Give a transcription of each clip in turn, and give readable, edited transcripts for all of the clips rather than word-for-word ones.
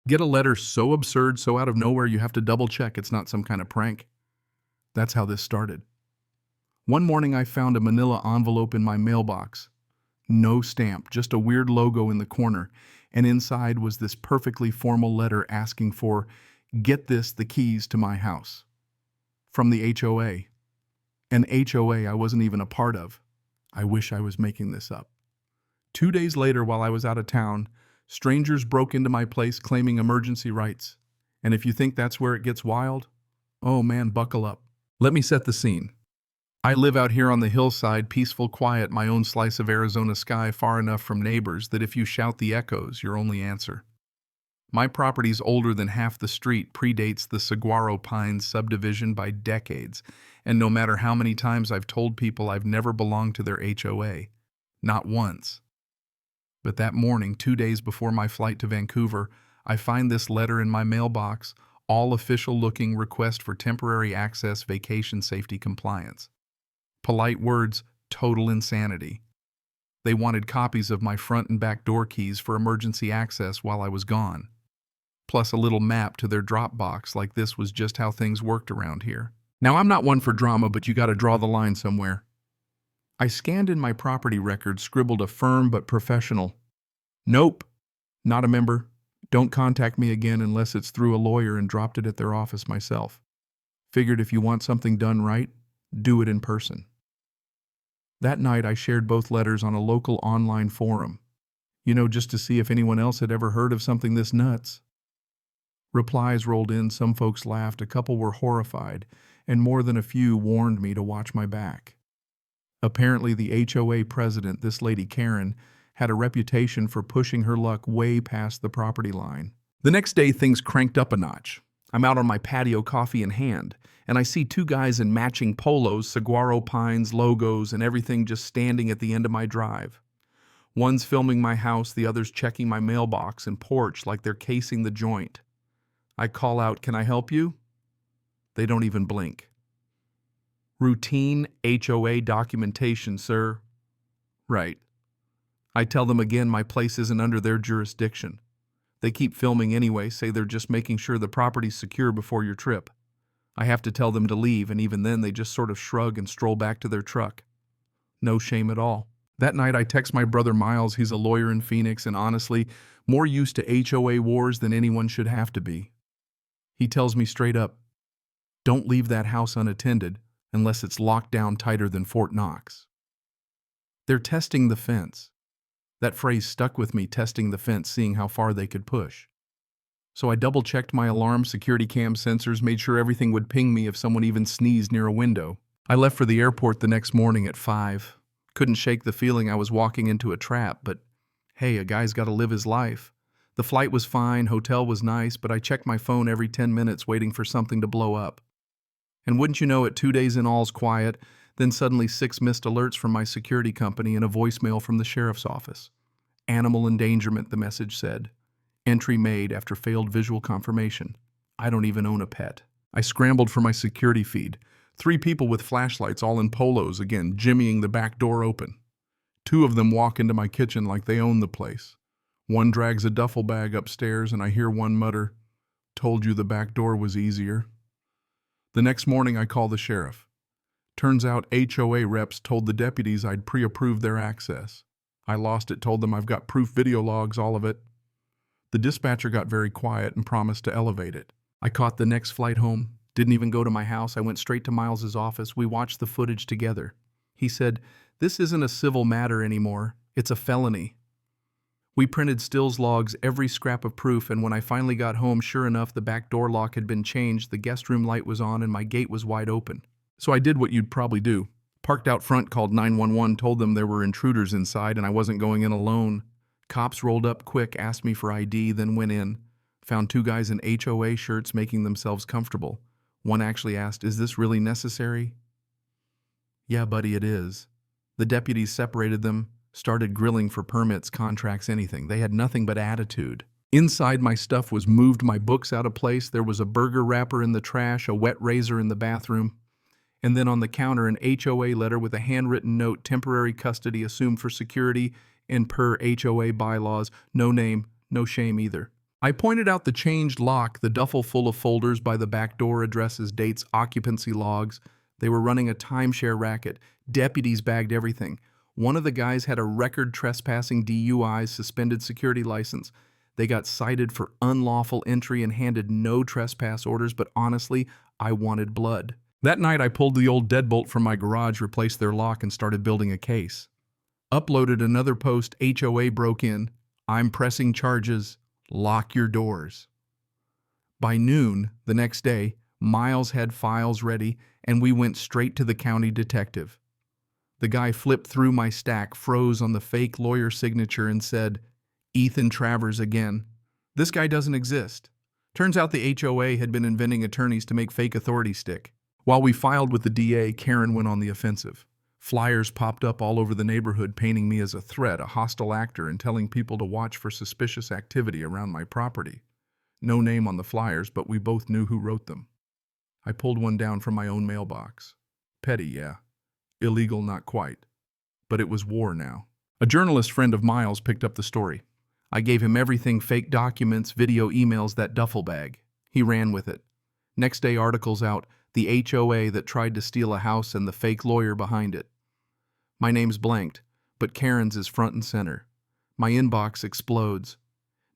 Get a letter so absurd, so out of nowhere you have to double check it's not some kind of prank. That's how this started. One morning I found a manila envelope in my mailbox. No stamp, just a weird logo in the corner, and inside was this perfectly formal letter asking for, get this, the keys to my house. From the HOA. An HOA I wasn't even a part of. I wish I was making this up. 2 days later, while I was out of town, strangers broke into my place claiming emergency rights. And if you think that's where it gets wild, oh man, buckle up. Let me set the scene. I live out here on the hillside, peaceful, quiet, my own slice of Arizona sky, far enough from neighbors that if you shout the echoes, your only answer. My property's older than half the street, predates the Saguaro Pines subdivision by decades, and no matter how many times I've told people I've never belonged to their HOA, not once. But that morning, 2 days before my flight to Vancouver, I find this letter in my mailbox, all official-looking request for temporary access, vacation safety compliance. Polite words, total insanity. They wanted copies of my front and back door keys for emergency access while I was gone. Plus a little map to their Dropbox, like this was just how things worked around here. Now, I'm not one for drama, but you gotta draw the line somewhere. I scanned in my property records, scribbled a firm but professional. Nope, not a member. Don't contact me again unless it's through a lawyer, and dropped it at their office myself. Figured if you want something done right, do it in person. That night I shared both letters on a local online forum. Just to see if anyone else had ever heard of something this nuts. Replies rolled in, some folks laughed, a couple were horrified, and more than a few warned me to watch my back. Apparently the HOA president, this lady Karen, had a reputation for pushing her luck way past the property line. The next day things cranked up a notch. I'm out on my patio, coffee in hand, and I see two guys in matching polos, Saguaro Pines logos and everything, just standing at the end of my drive. One's filming my house, the other's checking my mailbox and porch like they're casing the joint. I call out, "Can I help you?" They don't even blink. "Routine HOA documentation, sir." Right. I tell them again my place isn't under their jurisdiction. They keep filming anyway, say they're just making sure the property's secure before your trip. I have to tell them to leave, and even then they just sort of shrug and stroll back to their truck. No shame at all. That night I text my brother Miles, he's a lawyer in Phoenix and honestly more used to HOA wars than anyone should have to be. He tells me straight up, don't leave that house unattended unless it's locked down tighter than Fort Knox. They're testing the fence. That phrase stuck with me, testing the fence, seeing how far they could push. So I double-checked my alarm, security cam sensors, made sure everything would ping me if someone even sneezed near a window. I left for the airport the next morning at 5. Couldn't shake the feeling I was walking into a trap, but hey, a guy's got to live his life. The flight was fine, hotel was nice, but I checked my phone every 10 minutes waiting for something to blow up. And wouldn't you know it, 2 days in, all's quiet. Then suddenly 6 missed alerts from my security company and a voicemail from the sheriff's office. Animal endangerment, the message said. Entry made after failed visual confirmation. I don't even own a pet. I scrambled for my security feed. 3 people with flashlights, all in polos, again, jimmying the back door open. 2 of them walk into my kitchen like they own the place. One drags a duffel bag upstairs, and I hear one mutter, "Told you the back door was easier." The next morning I call the sheriff. Turns out HOA reps told the deputies I'd pre-approved their access. I lost it, told them I've got proof, video logs, all of it. The dispatcher got very quiet and promised to elevate it. I caught the next flight home, didn't even go to my house. I went straight to Miles's office. We watched the footage together. He said, "This isn't a civil matter anymore. It's a felony." We printed stills logs, every scrap of proof, and when I finally got home, sure enough, the back door lock had been changed, the guest room light was on, and my gate was wide open. So I did what you'd probably do. Parked out front, called 911, told them there were intruders inside and I wasn't going in alone. Cops rolled up quick, asked me for ID, then went in. Found 2 guys in HOA shirts making themselves comfortable. One actually asked, "Is this really necessary?" "Yeah, buddy, it is." The deputies separated them, started grilling for permits, contracts, anything. They had nothing but attitude. Inside, my stuff was moved, my books out of place. There was a burger wrapper in the trash, a wet razor in the bathroom. And then on the counter, an HOA letter with a handwritten note, temporary custody assumed for security and per HOA bylaws, no name, no shame either. I pointed out the changed lock, the duffel full of folders by the back door, addresses, dates, occupancy logs. They were running a timeshare racket. Deputies bagged everything. One of the guys had a record trespassing DUI, suspended security license. They got cited for unlawful entry and handed no trespass orders, but honestly, I wanted blood. That night, I pulled the old deadbolt from my garage, replaced their lock, and started building a case. Uploaded another post, HOA broke in. I'm pressing charges. Lock your doors. By noon the next day, Miles had files ready, and we went straight to the county detective. The guy flipped through my stack, froze on the fake lawyer signature, and said, "Ethan Travers again. This guy doesn't exist." Turns out the HOA had been inventing attorneys to make fake authority stick. While we filed with the DA, Karen went on the offensive. Flyers popped up all over the neighborhood painting me as a threat, a hostile actor, and telling people to watch for suspicious activity around my property. No name on the flyers, but we both knew who wrote them. I pulled one down from my own mailbox. Petty, yeah. Illegal, not quite. But it was war now. A journalist friend of Miles picked up the story. I gave him everything: fake documents, video, emails, that duffel bag. He ran with it. Next day, articles out, the HOA that tried to steal a house and the fake lawyer behind it. My name's blanked, but Karen's is front and center. My inbox explodes.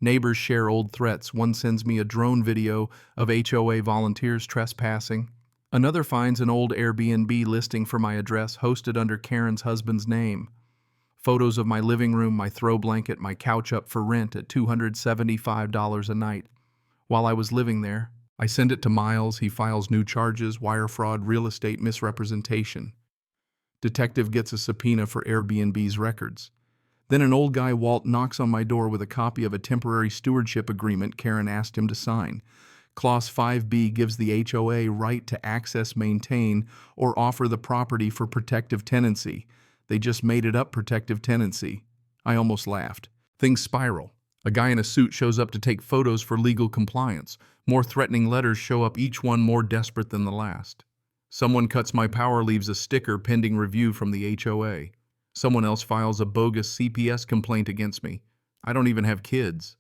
Neighbors share old threats. One sends me a drone video of HOA volunteers trespassing. Another finds an old Airbnb listing for my address hosted under Karen's husband's name. Photos of my living room, my throw blanket, my couch up for rent at $275 a night. While I was living there, I send it to Miles. He files new charges: wire fraud, real estate misrepresentation. Detective gets a subpoena for Airbnb's records. Then an old guy, Walt, knocks on my door with a copy of a temporary stewardship agreement Karen asked him to sign. Clause 5B gives the HOA right to access, maintain, or offer the property for protective tenancy. They just made it up, protective tenancy. I almost laughed. Things spiral. A guy in a suit shows up to take photos for legal compliance. More threatening letters show up, each one more desperate than the last. Someone cuts my power, leaves a sticker pending review from the HOA. Someone else files a bogus CPS complaint against me. I don't even have kids.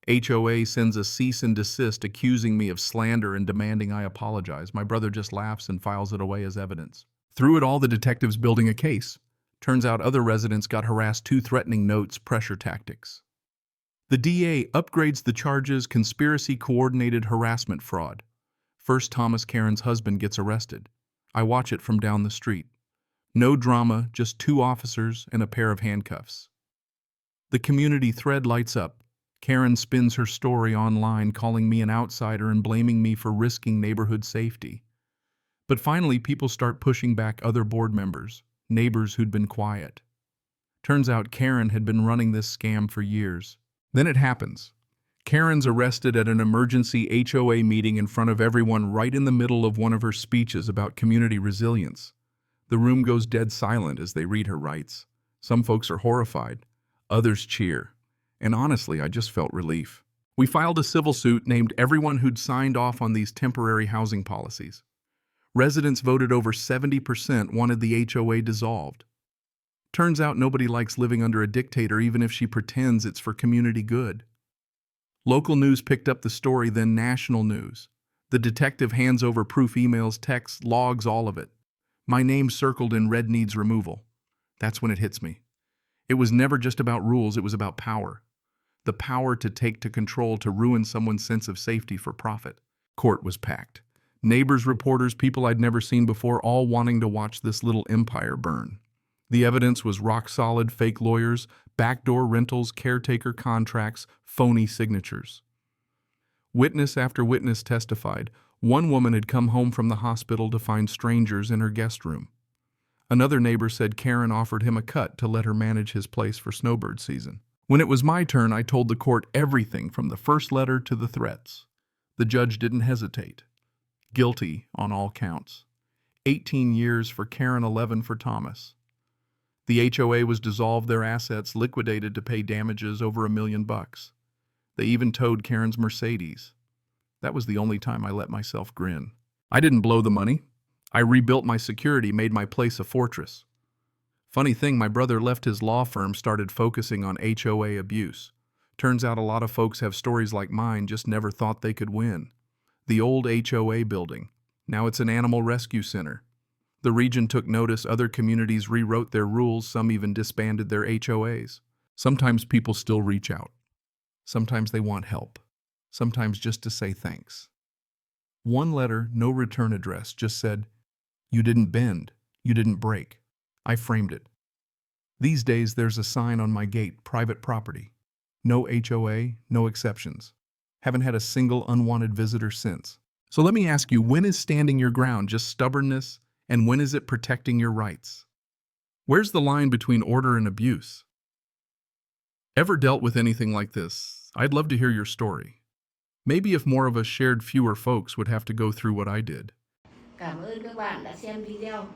HOA sends a cease and desist accusing me of slander and demanding I apologize. My brother just laughs and files it away as evidence. Through it all, the detective's building a case. Turns out other residents got harassed too. Threatening notes, pressure tactics. The DA upgrades the charges: conspiracy, coordinated harassment, fraud. First, Thomas, Karen's husband, gets arrested. I watch it from down the street. No drama, just 2 officers and a pair of handcuffs. The community thread lights up. Karen spins her story online, calling me an outsider and blaming me for risking neighborhood safety. But finally, people start pushing back: other board members, neighbors who'd been quiet. Turns out Karen had been running this scam for years. Then it happens. Karen's arrested at an emergency HOA meeting in front of everyone, right in the middle of one of her speeches about community resilience. The room goes dead silent as they read her rights. Some folks are horrified. Others cheer. And honestly, I just felt relief. We filed a civil suit, named everyone who'd signed off on these temporary housing policies. Residents voted. Over 70% wanted the HOA dissolved. Turns out nobody likes living under a dictator, even if she pretends it's for community good. Local news picked up the story, then national news. The detective hands over proof: emails, texts, logs, all of it. My name circled in red: needs removal. That's when it hits me. It was never just about rules, it was about power. The power to take to control, to ruin someone's sense of safety for profit. Court was packed. Neighbors, reporters, people I'd never seen before, all wanting to watch this little empire burn. The evidence was rock solid: fake lawyers, backdoor rentals, caretaker contracts, phony signatures. Witness after witness testified. One woman had come home from the hospital to find strangers in her guest room. Another neighbor said Karen offered him a cut to let her manage his place for snowbird season. When it was my turn, I told the court everything from the first letter to the threats. The judge didn't hesitate. Guilty on all counts. 18 years for Karen, 11 for Thomas. The HOA was dissolved, their assets liquidated to pay damages over $1 million. They even towed Karen's Mercedes. That was the only time I let myself grin. I didn't blow the money. I rebuilt my security, made my place a fortress. Funny thing, my brother left his law firm, started focusing on HOA abuse. Turns out a lot of folks have stories like mine, just never thought they could win. The old HOA building. Now it's an animal rescue center. The region took notice, other communities rewrote their rules, some even disbanded their HOAs. Sometimes people still reach out. Sometimes they want help. Sometimes just to say thanks. One letter, no return address, just said, "You didn't bend. You didn't break." I framed it. These days there's a sign on my gate, private property. No HOA, no exceptions. Haven't had a single unwanted visitor since. So let me ask you, when is standing your ground just stubbornness, and when is it protecting your rights? Where's the line between order and abuse? Ever dealt with anything like this? I'd love to hear your story. Maybe if more of us shared, fewer folks would have to go through what I did. Cảm ơn các bạn đã xem video.